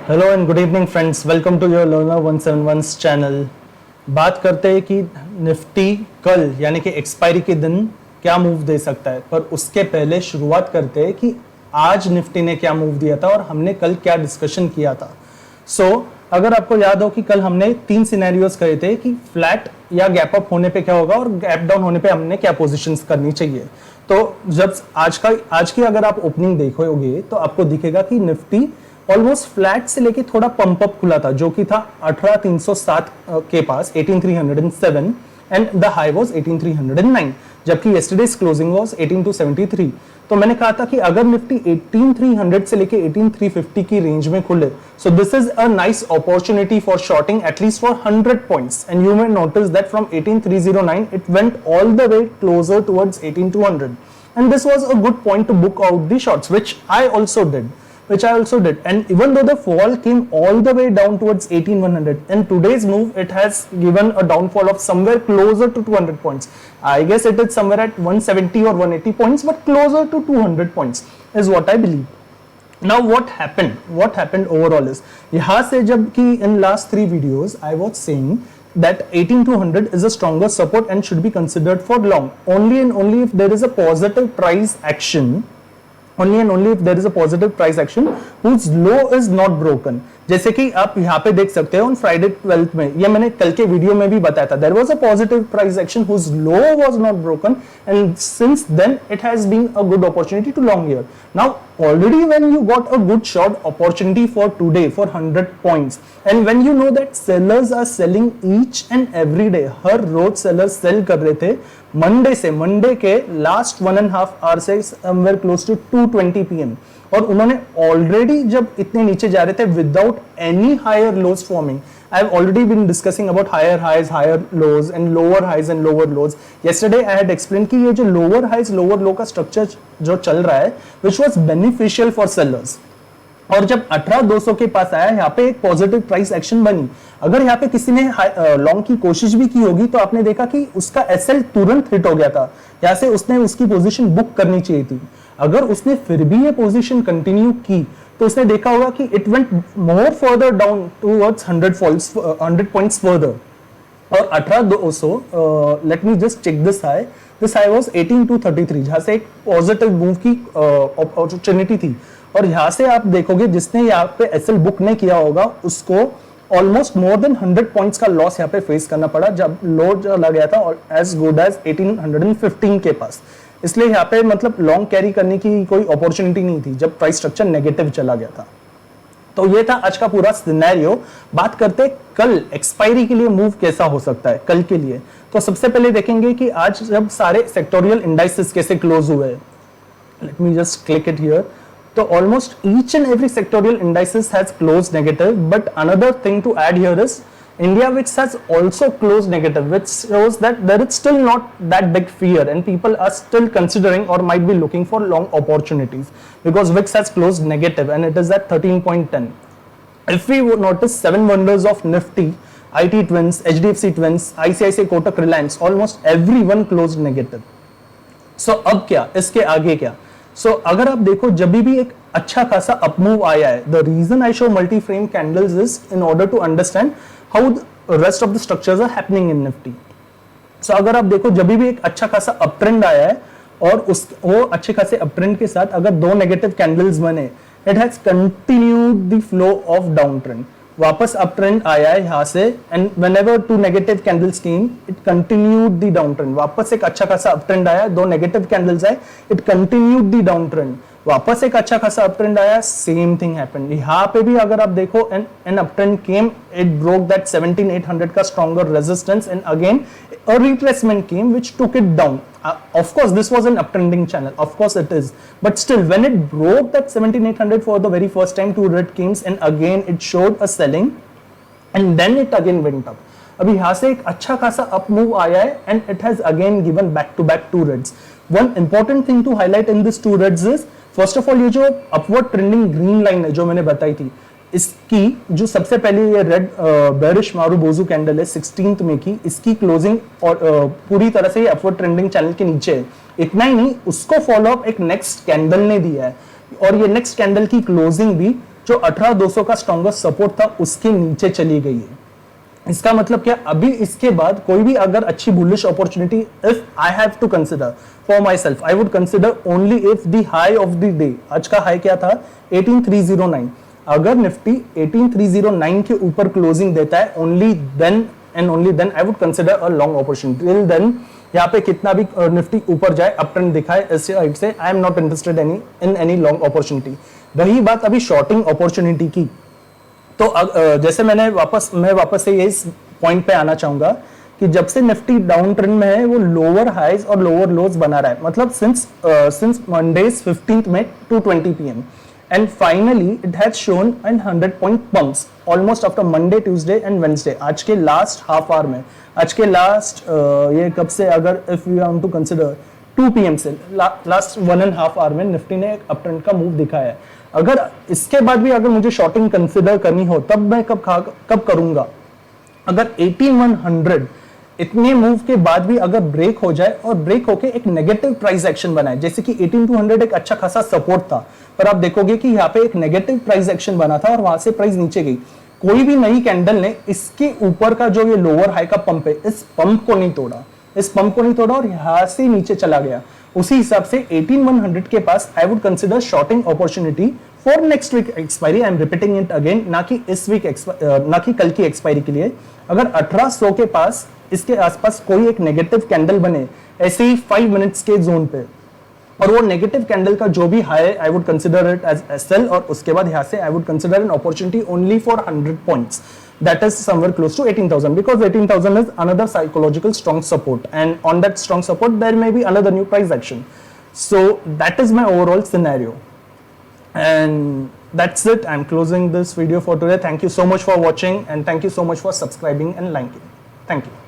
Hello and good evening friends, welcome to your learner 171 channel. बात करते हैं कि निफ्टी कल यानी कि एक्सपायरी के दिन क्या मूव दे सकता है, पर उसके पहले शुरुआत करते हैं कि आज निफ्टी ने क्या मूव दिया था और हमने कल क्या डिस्कशन किया था। अगर आपको याद हो कि कल हमने 3 सिनेरियोस कहे थे कि फ्लैट या गैप अप होने पे क्या होगा और गैप डाउन होने पे हमने क्या पोजीशंस करनी चाहिए। तो जब आज की अगर आप ओपनिंग देखोगे तो आपको दिखेगा कि निफ्टी ऑलमोस्ट फ्लैट से लेके थोड़ा पंप अप खुला था, जो कि था 18307 के पास 18307 एंड द हाई वाज 18309, जबकि यस्टरडेज क्लोजिंग वाज 18273। तो मैंने कहा था कि अगर निफ्टी 18300 से लेके 18350 की रेंज में खुले, so this is a nice opportunity for shorting at least for 100 points, and you may notice that from 18309 it went all the way closer towards 18200, and this was a good point to book out the shorts, which I also did. And even though the fall came all the way down towards 18100, in today's move it has given a downfall of somewhere closer to 200 points. I guess it is somewhere at 170 or 180 points, but closer to 200 points is what I believe. Now what happened overall is, यहाँ से जब कि in last 3 videos I was saying that 18200 is a stronger support and should be considered for long, only and only if there is a positive price action, only and only if there is a positive price action whose low is not broken. जैसे कि आप यहाँ पे देख सकते हो on Friday 12th में, ये मैंने कल के वीडियो में भी बताया था, there was a positive price action whose low was not broken, and since then it has been a good opportunity to long here. Now already when you got a good short opportunity for today for 100 points, and when you know that sellers are selling each and every day, her rose sellers sell कर रहे थे Monday के last 1.5 our से somewhere close to 2:20 PM, और उन्होंने already जब इतने नीचे जा रहे थे without any higher lows forming, I have already been discussing about higher highs, higher lows and lower highs and lower lows. Yesterday I had explain कि ये जो लोअर हाइज लोअर लो का स्ट्रक्चर जो चल रहा है which was beneficial for sellers, और जब 18200 के पास आया यहाँ पे एक पॉजिटिव प्राइस एक्शन बनी। अगर यहाँ पे किसी ने लॉन्ग की कोशिश भी की होगी तो आपने देखा कि उसका एसएल तुरंत हिट हो गया था, यहाँ से उसने उसकी पोजीशन बुक करनी चाहिए थी। अगर उसने फिर भी ये पोजीशन कंटिन्यू की तो उसने देखा होगा कि it went more further down towards 100 points further, और 18200 let me just check this high was 18233, जहां से एक पॉजिटिव मूव की अपॉर्चुनिटी थी। और यहाँ से आप देखोगे जिसने यहाँ पे एसएल बुक नहीं किया होगा उसको ऑलमोस्ट मोर देन 100 पॉइंट्स का लॉस यहाँ पे फेस करना पड़ा, जब लो चला गया था और एज गुड एज 1815 के पास। इसलिए यहाँ पे मतलब लॉन्ग कैरी करने की कोई अपॉर्चुनिटी नहीं थी जब प्राइस स्ट्रक्चर नेगेटिव चला गया था। तो ये था आज का पूरा सिनेरियो। बात करते कल एक्सपायरी के लिए मूव कैसा हो सकता है कल के लिए। तो सबसे पहले देखेंगे कि आज जब सारे सेक्टोरियल इंडाइसेस कैसे क्लोज हुए। Late me just click it here. So almost each and every sectorial indices has closed negative, but another thing to add here is India, which has also closed negative, which shows that there is still not that big fear and people are still considering or might be looking for long opportunities, because VIX has closed negative and it is at 13.10. If we would notice 7 wonders of Nifty, IT Twins, HDFC Twins, ICICI Kotak, Reliance, almost everyone closed negative. So अब क्या, इसके आगे क्या? अगर आप देखो जब भी एक अच्छा खासा अपमूव आया है, the reason I show multi frame candles is in order to understand how the rest of the structures are happening in Nifty. अगर आप देखो जब भी एक अच्छा खासा अप ट्रेंड आया है और वो अच्छे खासे अप ट्रेंड के साथ अगर 2 नेगेटिव कैंडल्स बने, it has continued the flow of down trend. वापस अप ट्रेंड आया है यहाँ से, and whenever 2 negative candles came it continued the down trend. वापस एक अच्छा खासा अप ट्रेंड आया, 2 नेगेटिव कैंडल्स आए, it continued the down trend. वापस एक अच्छा खासा अप ट्रेंड आया, सेम थिंग हैपेंड। यहाँ पे भी अगर आप देखो an up trend came, it broke that 17800 का stronger resistance, and again a retracement came which took it down. Of course this was an uptrending channel, of course it is, but still when it broke that 17800 for the very first time, 2 red came and again it showed a selling and then it again went up. अभी यहाँ से एक अच्छा खासा up move आया है and it has again given back to back 2 reds. One important thing to highlight in this 2 reds is first of all ये जो upward trending green line है जो मैंने बताई थी, इसकी जो सबसे पहले ये रेड बेरिश मारुबोजू कैंडल है 16th में की, इसकी क्लोजिंग और पूरी तरह से अपवर्ड ट्रेंडिंग चैनल के नीचे है। इतना ही नहीं, उसको फॉलो अप एक नेक्स्ट कैंडल ने दिया है, और ये नेक्स्ट कैंडल की क्लोजिंग भी जो 18,200 का स्ट्रॉन्गेस्ट सपोर्ट था उसके नीचे चली गई है। इसका मतलब क्या, अभी इसके बाद कोई भी अगर अच्छी bullish opportunity, if I have to consider for myself, I would consider only if the high of the day, आज का हाई क्या था 18,309, अगर निफ्टी 18,309 के ऊपर क्लोजिंग देता है, only then and only then I would consider a long opportunity. Till then यहाँ पे कितना भी निफ्टी ऊपर जाए, अप ट्रेंड दिखाए इस साइड से, I am not interested in any long opportunity. रही बात अभी शॉर्टिंग अपॉर्चुनिटी की, तो जैसे मैं वापस से इस पॉइंट पे आना चाहूंगा कि जब से निफ्टी डाउन ट्रेंड में है, वो लोअर हाइज और लोअर लोज बना रहा है, मतलब सिंस मंडेज 15th में 2:20 PM, and finally it has shown an 100 point pumps almost after Monday, Tuesday and Wednesday. आज के लास्ट हाफ आवर में, आज के लास्ट ये कब से, अगर if you want to consider 2 PM से लास्ट 1.5 आवर में निफ्टी ने एक अप ट्रेंड का मूव दिखाया है। अगर इसके बाद भी अगर मुझे शॉर्टिंग कंसिडर करनी हो, तब मैं कब करूंगा, अगर 18,100 इतने मूव के बाद भी अगर ब्रेक हो जाए और ब्रेक होके एक नेगेटिव प्राइस एक्शन बनाए, जैसे कि 18,200 एक अच्छा खासा सपोर्ट था, पर आप देखोगे कि यहाँ पे एक नेगेटिव प्राइस एक्शन बना था और वहां से प्राइस नीचे गई। कोई भी नई कैंडल ने इसके ऊपर का जो ये लोअर हाई का पंप है, इस पंप को नहीं तोड़ा और यहाँ से नीचे चला गया। उसी हिसाब से 18,100 के पास I would consider shorting opportunity for next week expiry. I am repeating it again, ना कि कल की एक्सपायरी के लिए। अगर 1800 के पास इसके आसपास कोई एक नेगेटिव कैंडल बने ऐसे ही 5 मिनट्स के जोन पे, और वो नेगेटिव कैंडल का जो भी high, I would consider it as sell, और उसके बाद यहाँ से I would consider an opportunity only for 100 points, that is somewhere close to 18,000, because 18,000 is another psychological strong support, and on that strong support there may be another new price action. So that is my overall scenario, and that's it. I'm closing this video for today. Thank you so much for watching, and thank you so much for subscribing and liking. Thank you.